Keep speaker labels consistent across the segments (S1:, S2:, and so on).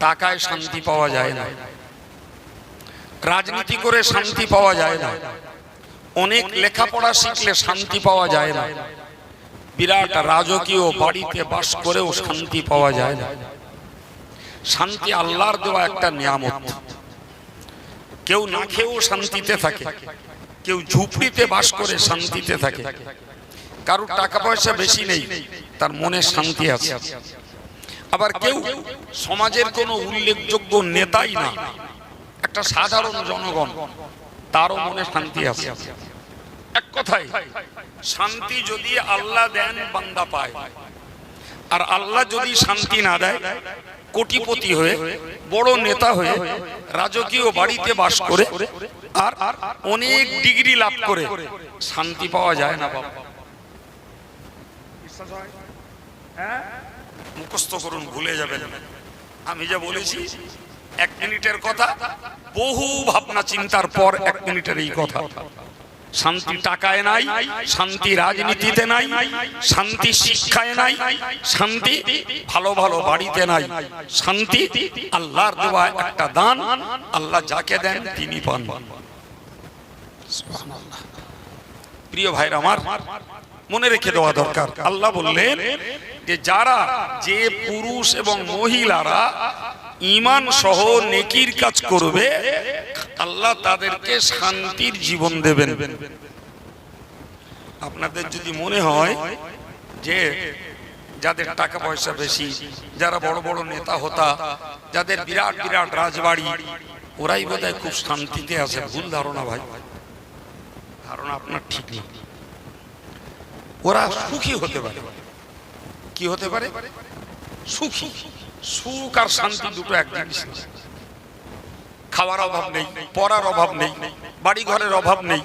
S1: টাকায় শান্তি পাওয়া যায় না, রাজনীতি করে শান্তি পাওয়া যায় না, অনেক লেখাপড়া শিখলে শান্তি পাওয়া যায় না, বিরাট রাজকীয় বাড়িতে বাস করেও শান্তি পাওয়া যায় না। শান্তি আল্লাহর দেওয়া একটা নিয়ামত। কেউ না খেয়েও শান্তিতে থাকে, কেউ ঝুপড়িতে বাস করে শান্তিতে থাকে, কারোর টাকা পয়সা বেশি নেই, তার মনে শান্তি আছে। আবার কেউ সমাজের কোনো উল্লেখযোগ্য নেতাই না, একটা সাধারণ জনগণ, তারও মনে শান্তি আছে। এক কথায় শান্তি যদি আল্লাহ দেন বান্দা পায়, আর আল্লাহ যদি শান্তি না দেয়, কোটিপতি হয়ে বড় নেতা হয়ে রাজকীয় বাড়িতে বাস করে আর অনেক ডিগ্রি লাভ করে শান্তি পাওয়া যায় না। বাবা মুখস্থ করুন, ভুলে যাবেন। আমি যা বলেছি 1 মিনিটের কথা, বহু ভাবনা চিন্তার পর 1 মিনিটের এই কথা। শান্তি টাকায় নাই, শান্তি রাজনীতিতে নাই, শান্তি শিক্ষায় নাই, শান্তি ভালো ভালো বাড়িতে নাই, শান্তি আল্লাহর দেওয়া একটা দান। আল্লাহ যাকে দেন তিনি পান। সুবহানাল্লাহ। প্রিয় ভাইরা আমার, মনে রেখে দেওয়া দরকার। আল্লাহ বললেন যে যারা, যে পুরুষ এবং মহিলারা ঈমান সহ নেকির কাজ করবে, আল্লাহ তাদেরকে শান্তির জীবন দেবেন। আপনাদের যদি মনে হয় যে যাদের টাকা পয়সা বেশি, যারা বড় বড় নেতা হতা, যাদের বিরাট বিরাট রাজবাড়ি, ওরাই বোধহয় খুব শান্তিতে আছে, ভুল ধারণা ভাই। ধারণা আপনার ঠিক নেই। ওরা সুখী হতে পারে। কি হতে পারে? সুখী। সুখ আর শান্তি দুটো এক জিনিস। খাওয়ার অভাব নেই, পড়ার অভাব নেই, বাড়ি ঘরের অভাব নেই,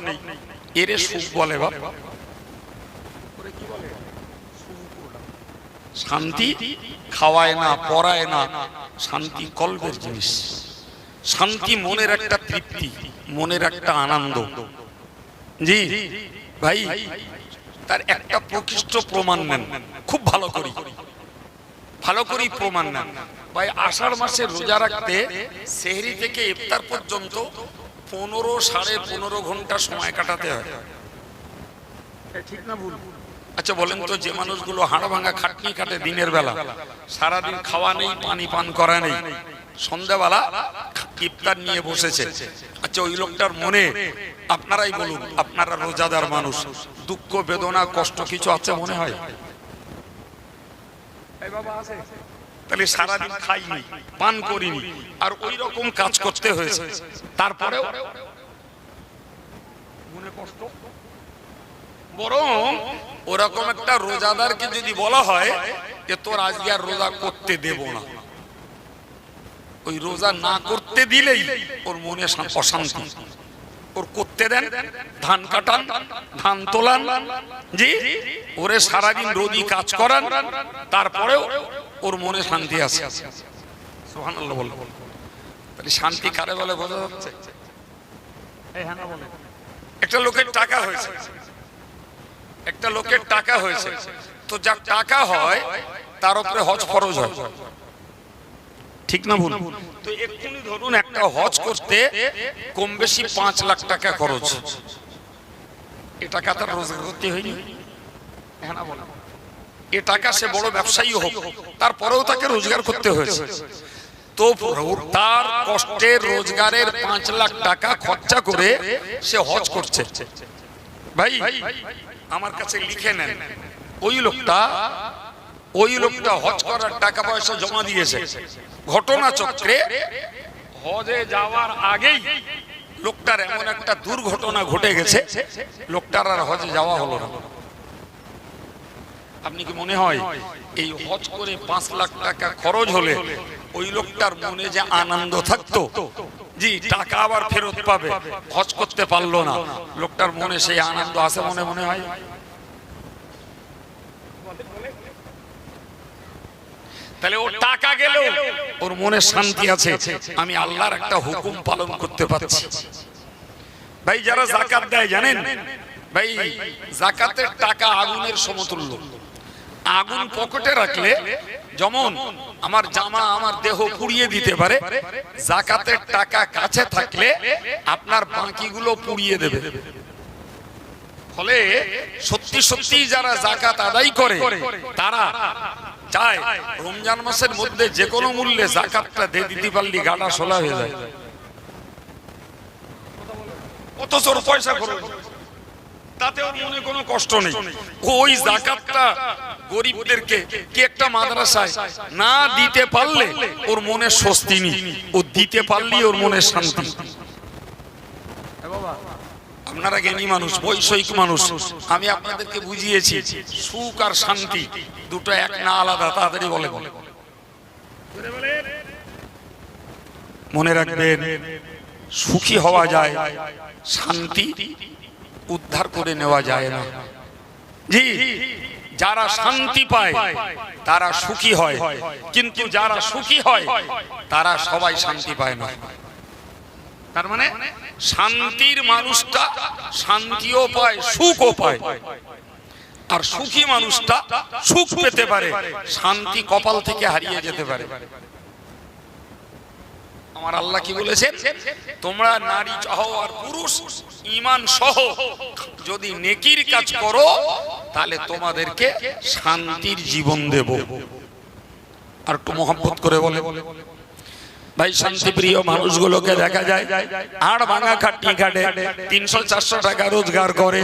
S1: এরে সুখ বলে। বাবা শান্তি খাওয়ায় না, পড়ায় না, শান্তি কলবের জিনিস। শান্তি মনের একটা তৃপ্তি, মনের একটা আনন্দ। জি ভাই, তার একটা প্রকৃষ্ট প্রমাণ নেন, খুব ভালো করি প্রমাণ নেন ভাই। আষাঢ় মাসে রোজা রাখতে সেহরি থেকে ইফতার পর্যন্ত 15 সাড়ে 15 ঘন্টা সময় কাটাতে হয়, ঠিক না ভুল? আচ্ছা বলেন তো, যে মানুষগুলো হাড় ভাঙা খাটনি কাটে দিনের বেলা, সারাদিন খাওয়া নেই, পানি পান করা নেই, সন্ধ্যাবেলা ইফতার নিয়ে বসেছে, আচ্ছা ওই লোকটার মনে, আপনারাই বলুন, আপনারা রোজাদার মানুষ, দুঃখ বেদনা কষ্ট কিছু আছে মনে হয়? তাহলে সারাদিন খাইনি, পান করিনি, আর ওই রকম কাজ করতে হয়েছে, তারপরেও মনে কষ্ট। বরং ওরকম একটা রোজাদারকে যদি বলা হয় যে তোর আজকে আর রোজা করতে দেব না, ওই রোজা না করতে দিলেই ওর মনে অশান্তি। ওর করতে দেন, ধান কাটান, ধান তোলান, জি ওরে সারাদিন রোদি কাজ করান, তারপরেও ওর মনে শান্তি আছে। সুবহানাল্লাহ বল। তাহলে শান্তি কারে বলে বোঝা যাচ্ছে? একটা লোকের টাকা হয়েছে, একটা লোকের টাকা হয়েছে, তো যার টাকা হয় তার উপরে হজ ফরজ হয়, ঠিক না ভুল? তো এক্ষুনি ধরুন একটা হজ করতে কম বেশি 5 লাখ টাকা খরচ, এ টাকা তার রোজগার করতে হয়নি? এ টাকা সে বড় ব্যবসায়ী হোক, তারপরেও তাকে রোজগার করতে হয়েছে। তো তার কষ্টের রোজগারের 5 লাখ টাকা খরচা করে সে হজ করছে। ভাই আমার কাছে লিখে নেন, ওই লোকটা হজ করার টাকা পয়সা জমা দিয়েছে, ঘটনা চক্রে হজে যাওয়ার আগেই লোকটার এমন একটা দুর্ঘটনা ঘটে গেছে, লোকটার আর হজে যাওয়া হলো না। আপনি কি মনে হয় এই হজ করে 5 লাখ টাকা খরচ হলে ওই লোকটার মনে যে আনন্দ থাকতো, জি টাকা আবার ফেরত পাবে, হজ করতে পারলো না, লোকটার মনে সেই আনন্দ আছে মনে হয়? তাহলে ওর টাকা গেলেও ওর মনে শান্তি আছে, আমি আল্লাহর একটা হুকুম পালন করতে পারছি। ভাই যারা যাকাত দেয় জানেন ভাই, যাকাতের টাকা আগুনের সমতুল্য। আগুন পকেটে রাখলে যেমন আমার জামা আমার দেহ পুড়িয়ে দিতে পারে, যাকাতের টাকা কাছে থাকলে আপনার বাকিগুলো পুড়িয়ে দেবে। ফলে সত্যি সত্যি যারা যাকাত আদায় করে তারা চায় রমজান মাসের মধ্যে যে কোনো মূল্যে যাকাতটা দিয়ে দিতে পারলে গাটা সোলা হয়ে যায়। অথচ ওর পয়সা খরচ, তাতে ওর মনে কোনো কষ্ট নেই। ওই যাকাতটা গরিবদেরকে কি একটা মাদ্রাসায় না দিতে পারলে ওর মনে স্বস্তি নেই, ও দিতে পারলেই ওর মনে শান্তি। আপনারা জ্ঞানী মানুষ, বৈষয়িক মানুষ, আমি আপনাদেরকে বুঝিয়েছি সুখ আর শান্তি দুটো এক না, আলাদা। তাড়াতাড়ি বলে মনে রাখবেন, সুখী হওয়া যায়, শান্তি উদ্ধার করে নেওয়া যায় না। জি, যারা শান্তি পায় তারা সুখী হয়, কিন্তু যারা সুখী হয় তারা সবাই শান্তি পায় না। তার মানে শান্তির মানুষটা শান্তিও পায়, সুখও পায়, আর সুখী মানুষটা সুখ পেতে পারে, শান্তি কপাল থেকে হারিয়ে যেতে পারে। আমার আল্লাহ কি বলেছেন? তোমরা নারী চাও আর পুরুষ ঈমান সহ যদি নেকির কাজ করো তাহলে তোমাদেরকে শান্তির জীবন দেব। আর একটু মহব্বত করে বলে ভাই, শান্তিপ্রিয় মানুষগুলোকে দেখা যায় আর ভাঙা খাটনি খাটে, 300-400 টাকা রোজগার করে,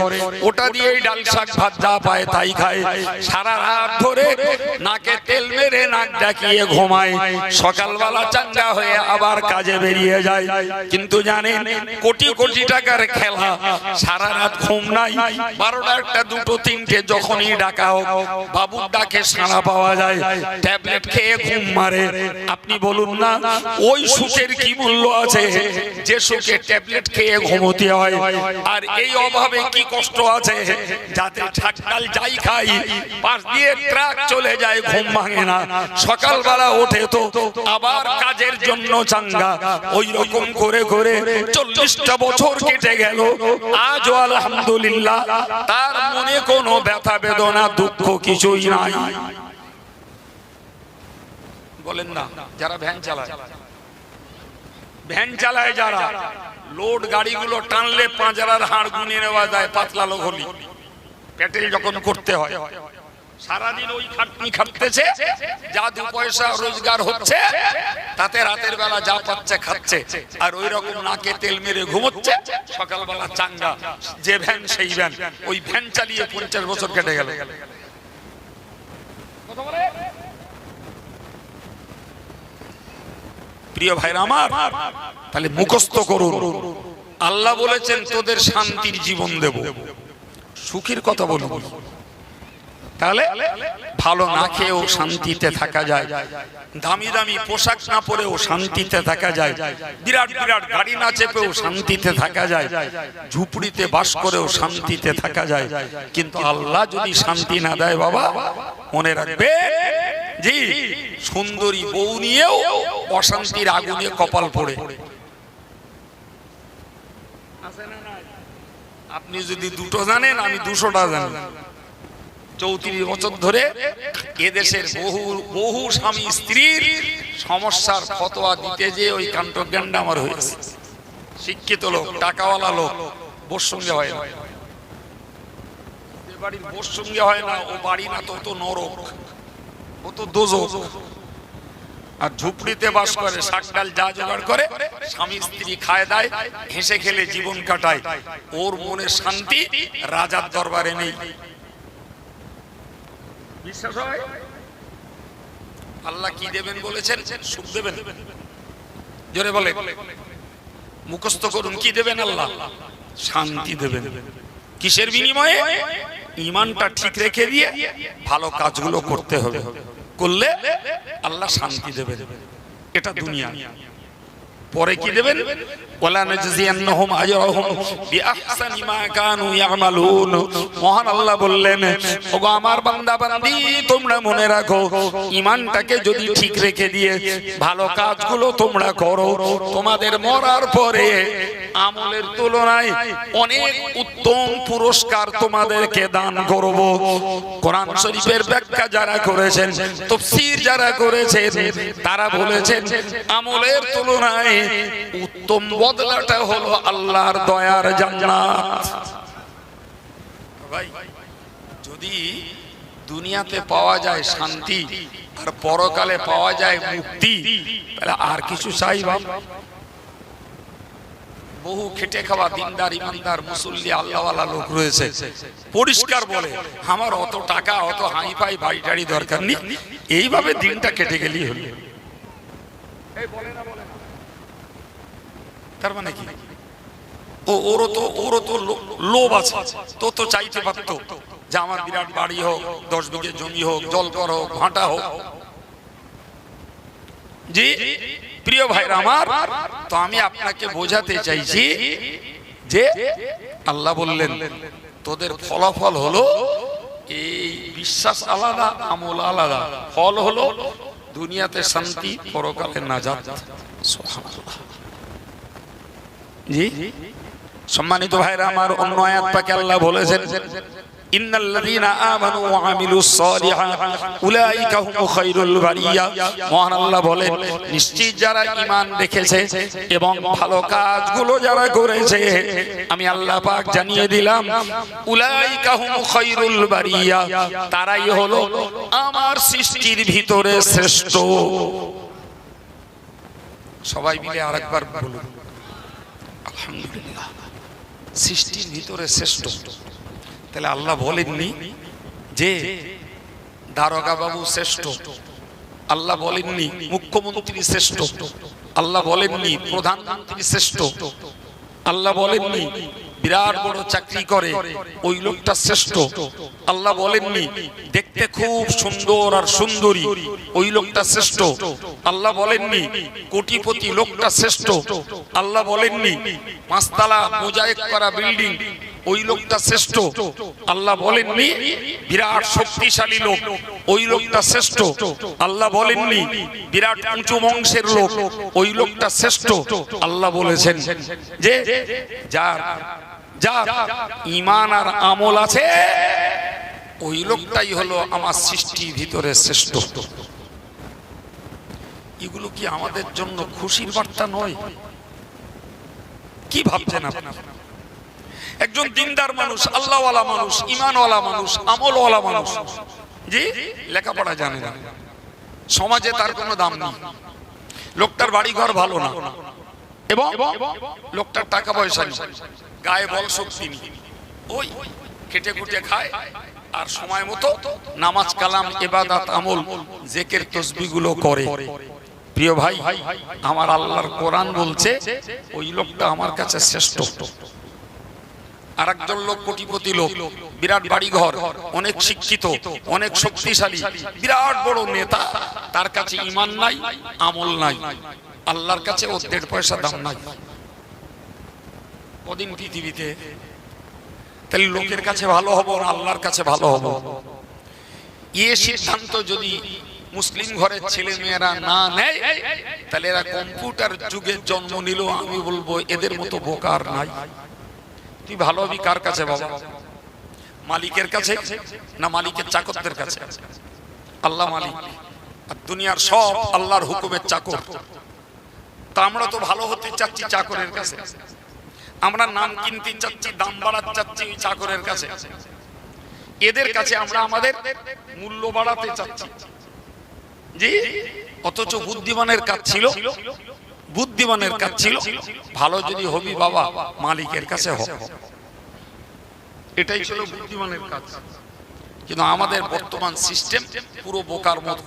S1: ওটা দিয়েই ডাল শাক ভাত যা পায় তাই খায়, সারা রাত ধরে নাকে তেল মেরে নাক ডাকিয়ে ঘুমায়, সকালবেলা চাঙ্গা হয়ে আবার কাজে বেরিয়ে যায়। কিন্তু জানেন কোটি কোটি টাকার খেলা, সারা রাত ঘুম নাই, 12টা 1টা 2টো 3টে যখনই ডাকা হোক বাবুর ডাকে সাড়া পাওয়া যায়, ট্যাবলেট খেয়ে ঘুম মারে। আপনি বলুন না ওই সুখের কি মূল্য আছে যে সুখে ট্যাবলেট খেয়ে ঘুমোতে হয়? আর এই অভাবে কি কষ্ট আছে যাতে ঠাকটাল যাই খাই পাশ দিয়ে ট্রাক চলে যায়, ঘুম ভাঙে না, সকালবেলা ওঠে তো আবার কাজের জন্য চাঙ্গা। ওই রকম করে করে 40টা বছর কেটে গেল, আজও আলহামদুলিল্লাহ তার মনে কোনো ব্যথা বেদনা দুঃখ কিছুই নাই। বলেন না, যারা ভ্যান চালায় যারা লোড গাড়িগুলো টানলে পাঁজরার হাড় গুনে নেওয়া যায়, পাতলা লোক হলি পেটেল যখন করতে হয়, সারাদিন ওই খাটনি খাটতেছে, যা 2 পয়সা রোজগার হচ্ছে তাতে রাতের বেলা যা পাচ্ছে খাচ্ছে, আর ওই রকম নাকে তেল মেরে ঘুমোচ্ছে, সকালবেলা চাঙ্গা। যে ভ্যান সেই ভ্যান, ওই ভ্যান চালিয়ে 50 বছর কেটে গেল। প্রিয় ভাইরা আমার, তাহলে মুখস্থ করুন, আল্লাহ বলেছেন তোদের শান্তির জীবন দেব। সুখের কথা বলুন, তাহলে ভালো না খেয়েও শান্তিতে থাকা যায়, দামি দামি পোশাক না পরেও শান্তিতে থাকা যায়, বিরাট বিরাট গাড়ি না চেপেও শান্তিতে থাকা যায়, ঝুপড়িতে বাস করেও শান্তিতে থাকা যায়। কিন্তু আল্লাহ যদি শান্তি না দেয় বাবা, মনে রাখবে জি, সুন্দরী বউ নিয়েও অশান্তির আগুনে কপাল পড়ে। আপনি যদি 2টো জানেন, আমি 200টা জানি। 34 বছর ধরে এদেশের বহু স্বামী স্ত্রীর সমস্যার ফতোয়া দিতে যে ওই কাণ্ঠজ্ঞানটা আমার হয়েছে। শিক্ষিত লোক, টাকাওয়ালা লোক, বোর সঙ্গে হয় না, বাড়ির বোর সঙ্গে হয় না, ও বাড়ি না তো নরক, ও তো দোজখ। আর ঝুপড়িতে বাস করে, শাক ডাল যা জোগাড় করে স্বামী স্ত্রী খায় দায়, হেসে খেলে জীবন কাটায়, ওর মনে শান্তি রাজার দরবারে নেই। বিশ্বাস হয়? আল্লাহ কি দেবেন বলেছেন? সুখ দেবেন। জোরে বলে, মুখস্থ করুন, কি দেবেন আল্লাহ? শান্তি দেবেন। কিসের বিনিময়ে? ঈমানটা ঠিক রেখে দিয়ে ভালো কাজগুলো করতে হবে, করলে আল্লাহ শান্তি দেবেন। এটা দুনিয়া। পরে কি দেবেন? ওয়ালা নাজজিয়ান্নাহুম আজরাহুম বিআহসানি মা কানু ইয়ামালুন। মহান আল্লাহ বললেন, ওগো আমার বান্দা বান্দি, তোমরা মনে রাখো, ঈমানটাকে যদি ঠিক রেখে দিয়ে ভালো কাজগুলো তোমরা করো, তোমাদের মরার পরে আমলের তুলনায় অনেক উত্তম পুরস্কার তোমাদেরকে দান করব। কোরআন শরীফের ব্যাখ্যা যারা করেছেন, তাফসীর যারা করেছেন, তারা বলেছেন আমলের তুলনায় উত্তম বদলাটা হলো আল্লাহর দয়ার জান্নাত। ভাই, যদি দুনিয়াতে পাওয়া যায় শান্তি আর পরকালে পাওয়া যায় মুক্তি, তাহলে আর কিছু চাই বাপ? বহু খেটে খাওয়া দিনদার ইমানদার মুসল্লি আল্লাহওয়ালা লোক রয়েছে, পরিষ্কার বলে আমার অত টাকা অত হাই ফাই বাড়ি টাড়ি দরকার নেই, এইভাবে দিনটা কেটে গেলেই হলো। তার মানে কি? ওরও তো লোভ আছে, তো চাইতে পারতো যে আমার বিরাট বাড়ি হোক, 10 বিঘে জমি হোক, জলকর হোক, ভাটা হোক। জি প্রিয় ভাইরা আমার, তো আমি আপনাকে বোঝাতে চাইছি যে আল্লাহ বললেন তোদের ফলাফল হলো এই বিশ্বাস আলাদা, আমল আলাদা। ফল হলো দুনিয়াতে শান্তি, পরকালে নাজাত। সুবহানাল্লাহ। জি সম্মানিত ভাইরা আমার, অন্য আয়াত পাকে আল্লাহ বলেছেন ইন্নাল্লাযীনা আমানু ওয়া আমিলুস সালিহাত উলাইকা হুমুল খায়রুল বারিয়া। মহান আল্লাহ বলেন নিশ্চয়ই যারা ঈমান রেখেছে এবং ভালো কাজগুলো যারা করেছে, আমি আল্লাহ পাক জানিয়ে দিলাম উলাইকা হুমুল খায়রুল বারিয়া, তারাই হলো আমার সৃষ্টির ভিতরে শ্রেষ্ঠ। সবাই মিলে আরেকবার বলুন আলহামদুলিল্লাহ। সৃষ্টির ভিতরে শ্রেষ্ঠ। তাহলে আল্লাহ বলেননি যে দারোগা বাবু শ্রেষ্ঠ, আল্লাহ বলেননি মুখ্যমন্ত্রী শ্রেষ্ঠ, আল্লাহ বলেননি প্রধানমন্ত্রী শ্রেষ্ঠ, আল্লাহ বলেননি বিরাট বড় চাকরি করে ওই লোকটা শ্রেষ্ঠ, আল্লাহ বলেননি দেখতে খুব সুন্দর আর সুন্দরী ওই লোকটা শ্রেষ্ঠ, আল্লাহ বলেননি কোটিপতি লোকটা শ্রেষ্ঠ, আল্লাহ বলেননি 5 তলা মোজায়েক করা বিল্ডিং ওই লোকটা শ্রেষ্ঠ, আল্লাহ বলেননি বিরাট শক্তিশালী লোক ওই লোকটা শ্রেষ্ঠ, আল্লাহ বলেননি বিরাট উঁচু বংশের লোক ওই লোকটা শ্রেষ্ঠ। আল্লাহ বলেছেন যে যার যার ঈমান আর আমল আছে ওই লোকটাই হলো আমার সৃষ্টির ভিতরে শ্রেষ্ঠ। এগুলো কি আমাদের জন্য খুশির বার্তা নয়? কি ভাবছেন আপনারা? একজন দিনদার মানুষ, আল্লাহওয়ালা মানুষ, ঈমানওয়ালা মানুষ, আমলওয়ালা মানুষ, জি লেখাপড়া জানে না, সমাজে তার কোনো দাম নেই, লোকটার বাড়ি ঘর ভালো না এবং লোকটার টাকা পয়সা নেই, গায়ে বল শক্তি নেই, ওই খেটে খুটে খায় আর সময় মতো নামাজ কালাম ইবাদত আমল জিকির তাসবিহগুলো করে। প্রিয় ভাই, আমার আল্লাহর কোরআন বলছে ওই লোকটা আমার কাছে শ্রেষ্ঠ। আরেকজন লোক কোটিপতি লোক, বিরাট বাড়ি ঘর, অনেক শিক্ষিত, অনেক শক্তিশালী, বিরাট বড় নেতা, তার কাছে ঈমান নাই, আমল নাই, আল্লাহর কাছে ওর 1.5 পয়সা দাম নাই। কদিন পৃথিবীতে, তাহলে লোকের কাছে ভালো হব না আল্লাহর কাছে ভালো হব? এই সিদ্ধান্ত যদি মুসলিম ঘরের ছেলে মেয়েরা না নেয়, তাহলে এরা কম্পিউটার যুগে জন্ম নিল, আমি বলবো এদের মতো বোকার নাই। তুই ভালো হবি কার কাছে বাবা? মালিকের কাছে না মালিকের চাকরদের কাছে? আল্লাহ মালিক আর দুনিয়ার সব আল্লাহর হুকুমের চাকর। তা আমরা তো ভালো হতে চাচ্ছি চাকরের কাছে, আমরা নাম কিনতে চাচ্ছি, দাম বাড়াতে চাচ্ছি ওই চাকরের কাছে, এদের কাছে আমরা আমাদের মূল্য বাড়াতে চাচ্ছি। জি অথচ বুদ্ধিমানের কাজ ছিল, বুদ্ধিমানের কাজ ছিল ভালো যদি হবি বাবা মালিকের কাছে হ, এটাই ছিল বুদ্ধিমানের কাজ। কিন্তু আমাদের বর্তমান সিস্টেম পুরো বোকার মতো।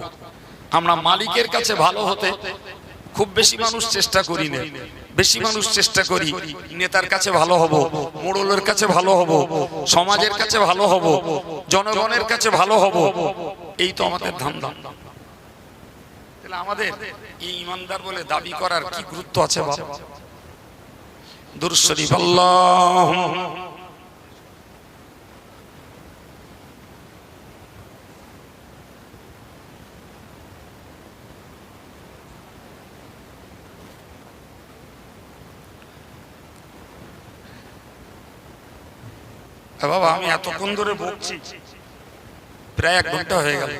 S1: আমরা মালিকের কাছে ভালো হতে খুব বেশি মানুষ চেষ্টা করি না, বেশি মানুষ চেষ্টা করি নেতার কাছে ভালো হব, মোড়লের কাছে ভালো হব, সমাজের কাছে ভালো হব, জনগণের কাছে ভালো হব। এই তো আমাদের ধান্দা। তাহলে আমাদের এই ঈমানদার বলে দাবি করার কি গুরুত্ব আছে বাবা? দুরূদ শরীফ আল্লাহুম্মা বাবা আমি এতক্ষণ ধরে বকছি, প্রায় 1 ঘন্টা হয়ে গেল,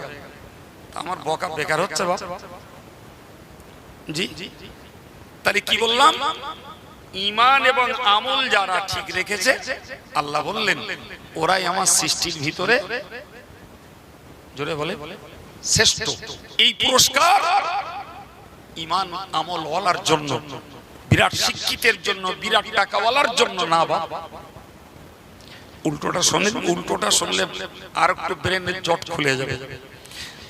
S1: আমার বকা বেকার হচ্ছে বাবা। জি তাহলে কি বললাম, ঈমান এবং আমল যারা ঠিক রেখেছে আল্লাহ বললেন ওরাই আমার সৃষ্টির ভিতরে জোরে বলে শ্রেষ্ঠ। এই পুরস্কার ঈমান আমল ওয়ালার জন্য, বিরাট শিক্ষিতের জন্য, বিরাট টাকাওয়ালার জন্য না বাবা। উল্টোটা শোনেন, উল্টোটা শুনলে আর একটু ব্রেনের জট খুলে যাবে।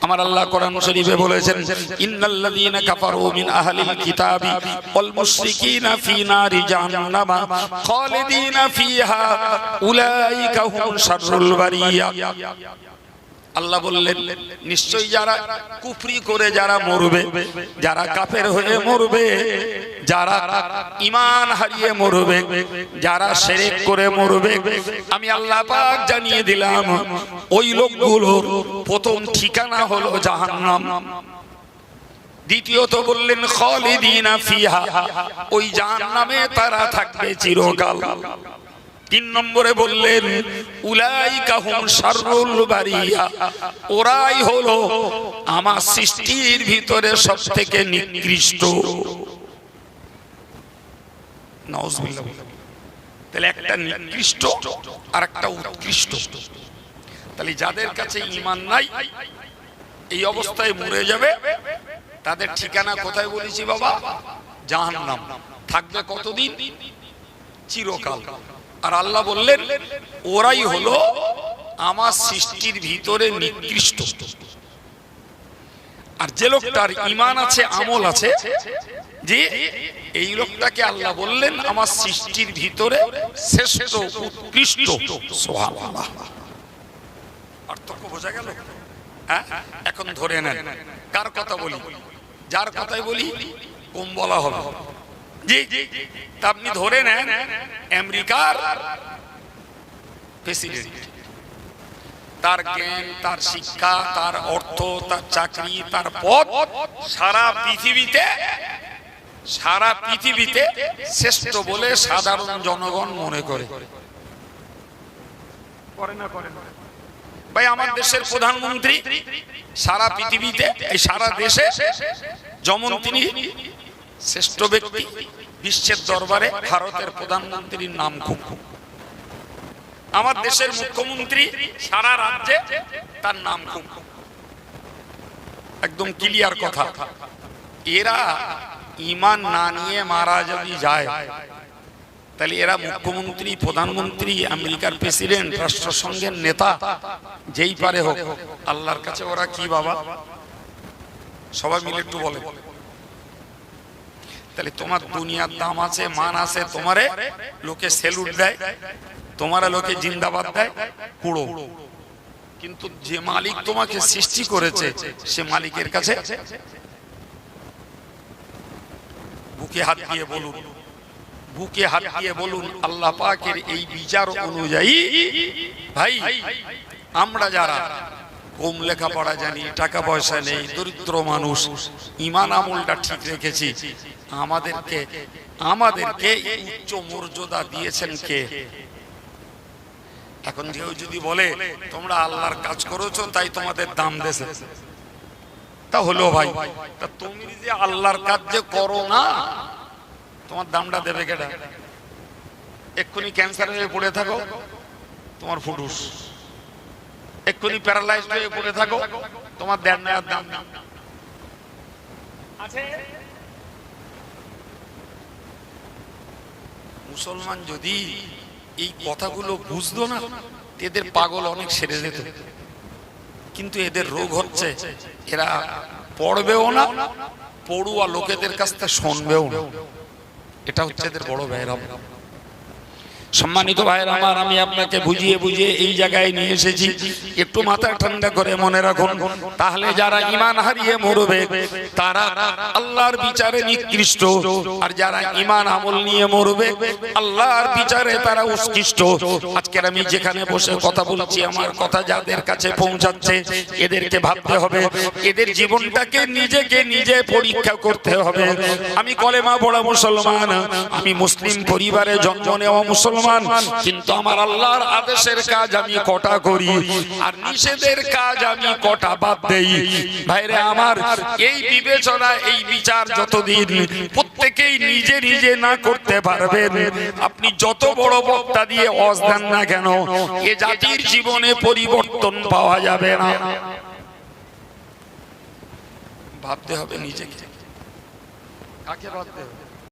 S1: আমার আল্লাহ কোরআন শরীফে বলেছেন ইন্নাল্লাযীনা কাফারু মিন আহলিল কিতাবি ওয়াল মুশরিকিনা ফি নারি জাহান্নাম খালিদিনা ফিহা উলাইকা হুম শাররুল বারিয়া। আল্লাহ বললেন নিশ্চয়ই যারা কুফরি করে যারা মরবে, যারা কাফের হয়ে মরবে, যারা ঈমান হারিয়ে মরবে, যারা শিরক করে মরবে, আমি আল্লাহ পাক জানিয়ে দিলাম ওই লোকগুলোর প্রথম ঠিকানা হলো জাহান্নাম। দ্বিতীয়ত বললেন খালিদিনা ফিহা, ওই জাহান্নামে তারা থাকবে চিরকাল। 3 নম্বরে বললেন উলাইকা হুম শাররুল বারিয়া, ওরাই হলো আমার সৃষ্টির ভিতরে সবথেকে নিকৃষ্ট। নাউজুবিল্লাহ। তাহলে একটা নিকৃষ্ট আর একটা উৎকৃষ্ট। তাহলে যাদের কাছে ঈমান নাই এই অবস্থায় মরে যাবে, তাদের ঠিকানা কোথায় বলেছি বাবা? জাহান্নাম। থাকবে কতদিন? চিরকাল। আর আল্লাহ বললেন ওরাই হলো আমার সৃষ্টির ভিতরে নিকৃষ্ট। আর যে লোকটার ঈমান আছে, আমল আছে, যে এই লোকটাকে আল্লাহ বললেন আমার সৃষ্টির ভিতরে শ্রেষ্ঠ, উৎকৃষ্ট। সুবহানাল্লাহ। পার্থক্য বোঝা গেল? হ্যাঁ, এখন ধরে নেন কার কথা বলি। যার কথাই বলি কম বলা হবে। জি, তা আপনি ধরে নেন আমেরিকার প্রেসিডেন্ট, তার জ্ঞান, তার শিক্ষা, তার অর্থ, তার চাকরি, তার পদ সারা পৃথিবীতে শ্রেষ্ঠ বলে সাধারণ জনগণ মনে করে। ভাই আমার দেশের প্রধানমন্ত্রী সারা পৃথিবীতে, এই সারা দেশে যেমন তিনি শ্রেষ্ঠ ব্যক্তি, বিশ্বের দরবারে ভারতের প্রধানমন্ত্রীর নাম খুব। আমার দেশের মুখ্যমন্ত্রী সারা রাজ্যে তার নাম খুব, একদম ক্লিয়ার কথা। এরা ঈমান না নিয়ে মারা যদি যায়, তাহলে এরা মুখ্যমন্ত্রী, প্রধানমন্ত্রী, আমেরিকার প্রেসিডেন্ট, রাষ্ট্রসংঘের নেতা, যেই পারে হোক, আল্লাহর কাছে ওরা কি বাবা? সবাই মিলে একটু বলে। তাহলে তোমার দুনিয়ার দাম আছে, মান আছে, তোমারে লোকে সেলুট দেয়, তোমারা লোকে জিন্দাবাদ দেয়, কুড়ো। কিন্তু যে মালিক তোমাকে সৃষ্টি করেছে সে মালিকের কাছে বুকে হাত দিয়ে বলুন, বুকে হাত দিয়ে বলুন আল্লাহ পাকের এই বিচার অনুযায়ী ভাই আমরা যারা কম লেখাপড়া জানি, টাকা পয়সা নেই, দরিদ্র মানুষ, ঈমান আমলটা ঠিক রেখেছি, আমাদেরকে উচ্চ মর্যাদা দিয়েছেন কে? এখন কেউ যদি বলে তোমরা আল্লাহর কাজ করেছো তাই তোমাদের দাম দেছে, তা হলো ভাই, তা তুমি যে আল্লাহর কাজ যে করো না, তোমার দামটা দেবে কেডা? এক্ষুনি ক্যান্সার হয়ে পড়ে থাকো, তোমার ফুটুস। এক্ষুনি প্যারালাইজড হয়ে পড়ে থাকো, তোমার দেড় নেওয়ার দাম আছে। মুসলমান যদি এই কথাগুলো বুঝতো না, এদের পাগল অনেক সেরে যেত। কিন্তু এদের রোগ হচ্ছে এরা পড়বেও না, পড়ুয়া লোকেদের কাছ থেকে শুনবেও না। এটা হচ্ছে এদের বড় ব্যারাম। সম্মানিত ভাইয়েরা আমার, আমি আপনাকে বুঝিয়ে বুঝিয়ে এই জায়গায় নিয়ে এসেছি, একটু একটু মাথা ঠান্ডা করে মনে রাখুন, তাহলে যারা ঈমান হারিয়ে মরবে তারা আল্লাহর বিচারে নিকৃষ্ট, আর যারা ঈমান আমল নিয়ে মরবে আল্লাহর বিচারে তারা উৎকৃষ্ট। আজকের আমি যেখানে বসে কথা বলছি, আমার কথা যাদের কাছে পৌঁছাচ্ছে এদেরকে ভাবতে হবে, এদের জীবনটাকে নিজেকে নিজে পরীক্ষা করতে হবে। আমি কলেমা পড়া মুসলমান, আমি মুসলিম পরিবারে জন্ম নেওয়া মুসলমান, কিন্তু আমার আল্লাহর আদেশের কাজ আমি কটা করি আর নিষেধের কাজ আমি কটা বাদ দেই। ভাইরে আমার, এই বিবেচনা এই বিচার যতদিন প্রত্যেকেই নিজে নিজে না করতে পারবেন, আপনি যত বড় বক্তা দিয়ে ওয়াজ দেন না কেন, এ জাতির জীবনে পরিবর্তন পাওয়া যাবে না। ভাবতে হবে নিজেকে, কাকে ভাবতে হবে?